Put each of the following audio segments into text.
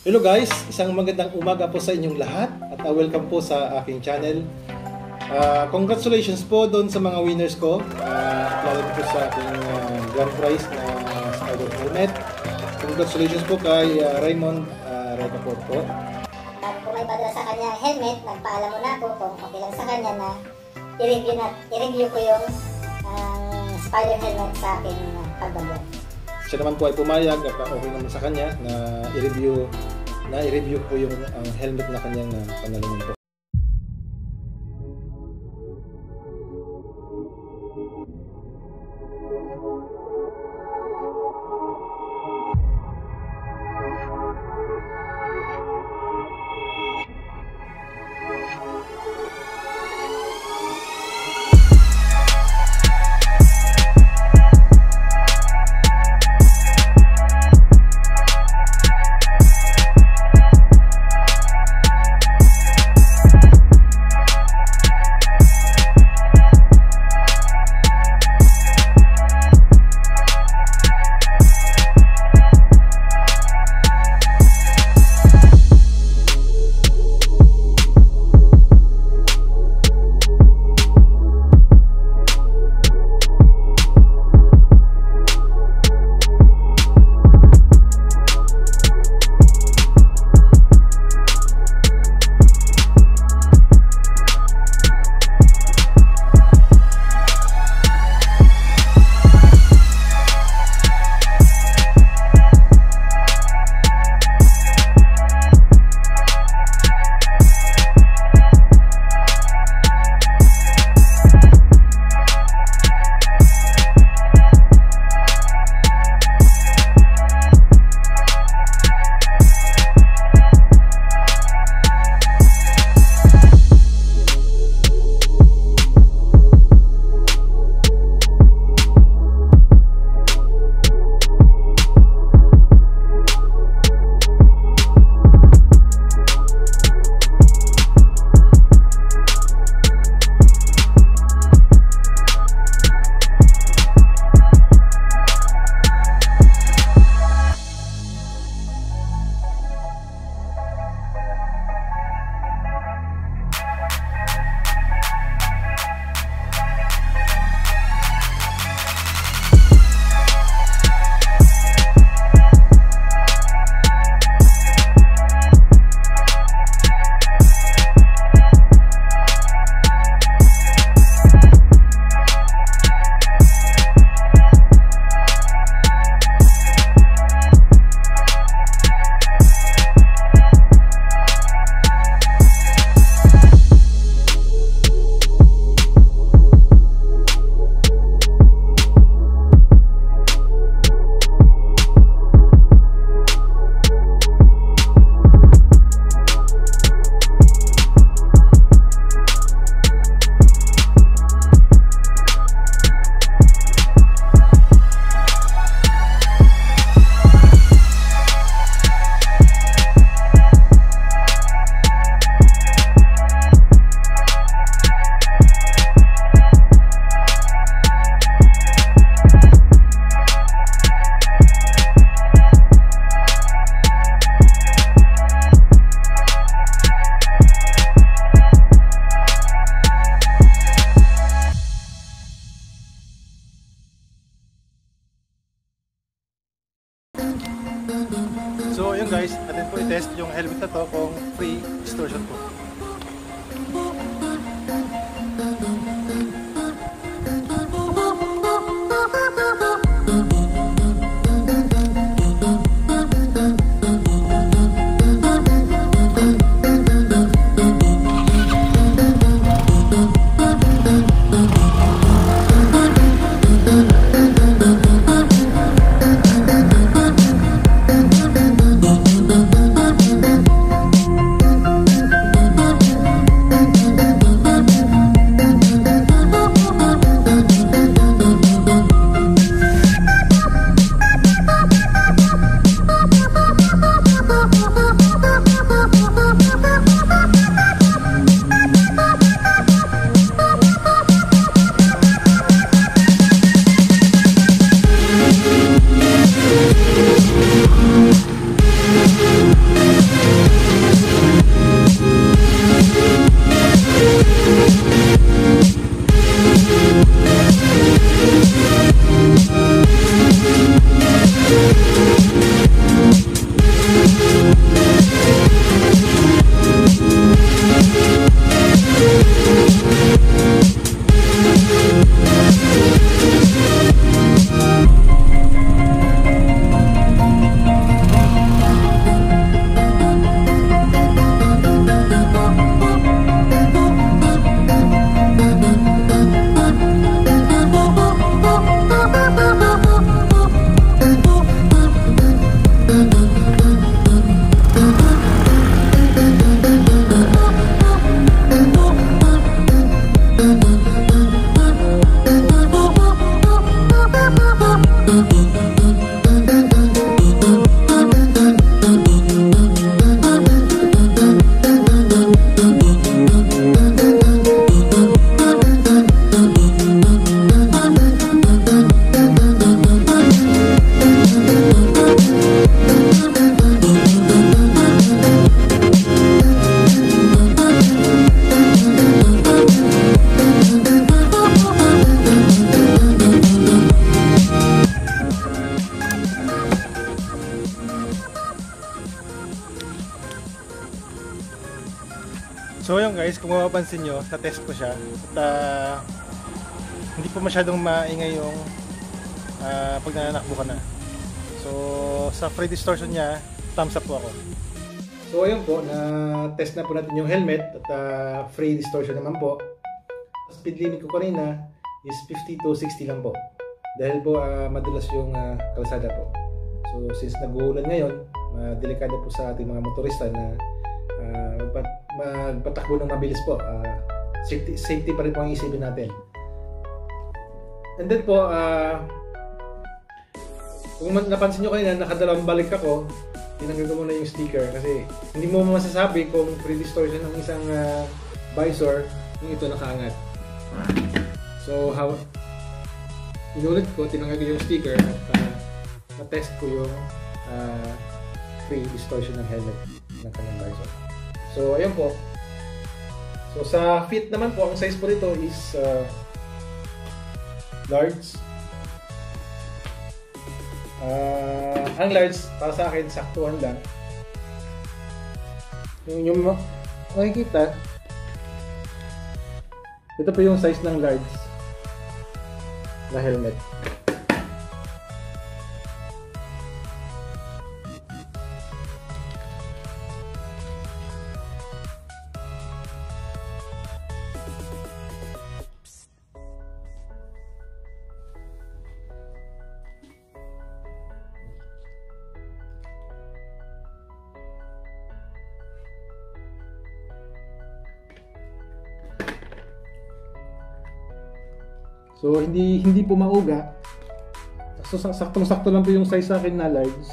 Hello guys, isang magandang umaga po sa inyong lahat at welcome po sa aking channel. Congratulations po doon sa mga winners ko at lalo po sa aking grand prize na Spider helmet. Congratulations po kay Raymond Recaport po. At kung may padala sa kanya helmet, nagpaalam mo na ako kung okay lang sa kanya na i-review ko yung Spider helmet sa aking pagbablog. Siya naman po ay pumayag at okay naman sa kanya na i-review po yung helmet na kanyang panalunan po. So yun guys, atin po i-test yung helmet na to kung free distortion po. So yun guys, kung mapapansin nyo, na-test ko siya at hindi po masyadong maingay yung pag nananakbo ka na. So sa free distortion niya, thumbs up po ako. So ayun po, na-test na po natin yung helmet at free distortion naman po. Speed limit ko kanina is 50 to 60 lang po. Dahil po madulas yung kalsada po. So since nag-uulan ngayon, delikado po sa ating mga motorista na magpatakbo ng mabilis po. Safety pa rin po ang isipin natin. And then po, kung napansin nyo kanina, nakadalawang balik ako, tinanggal ko muna yung sticker kasi hindi mo masasabi kung free distortion ng isang visor kung ito nakaangat. So, inulit ko, tinanggal ko yung sticker at na-test ko yung free distortion ng helmet ng kanyang visor. So, ayun po. So, sa fit naman po, ang size po nito is large. Ang large, para sa akin, saktuhan lang. Yung makikita, ito po yung size ng large na helmet. So hindi po mauga. So saktong-sakto lang po yung size sa akin na large.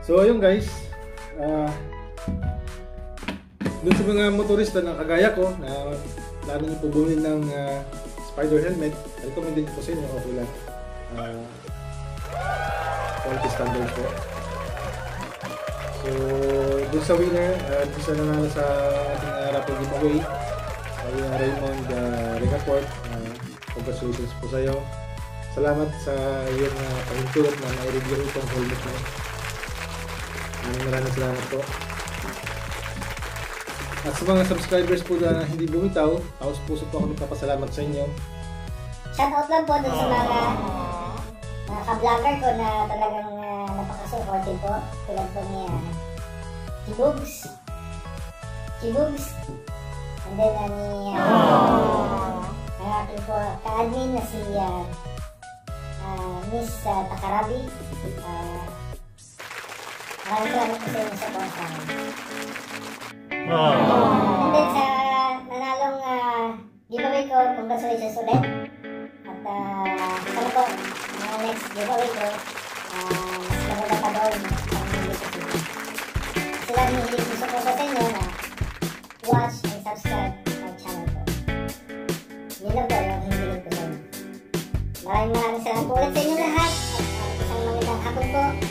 So ayun guys, dun sa mga motorista na kagaya ko na plano nyo po bumili ng spider helmet, recommended ko sa inyo, okay lang. Quality standard po. So dun sa winner, dun sa nanalo sa ating raffle giveaway, sa Raymond Recaport, congratulations po sa iyo. Salamat sa iyong pahintulot na na-review itong helmet mo. Maraming salamat po. At sa mga subscribers po na hindi bumitaw, taos puso po ako nagpapasalamat sa inyo. Shoutout lang po dun sa mga ka-vlogger ko na talagang napaka-supportive po. Tulad po ni Chibugs, and then ni ang aking po ka-admin na si Miss Takarabi. Maraming salamat po sa inyo sa sponsor. And then sa nanalong giveaway ko, congratulations ulit. At sana po, next giveaway ko, mas maganda pa doon ang hindi ko sila. Sila hindi gusto ko sa inyo na watch and subscribe my channel po. Yun lang po yung hindi ko sa inyo. Maraming salamat po ulit sa inyo lahat. At isang magandang hapon po.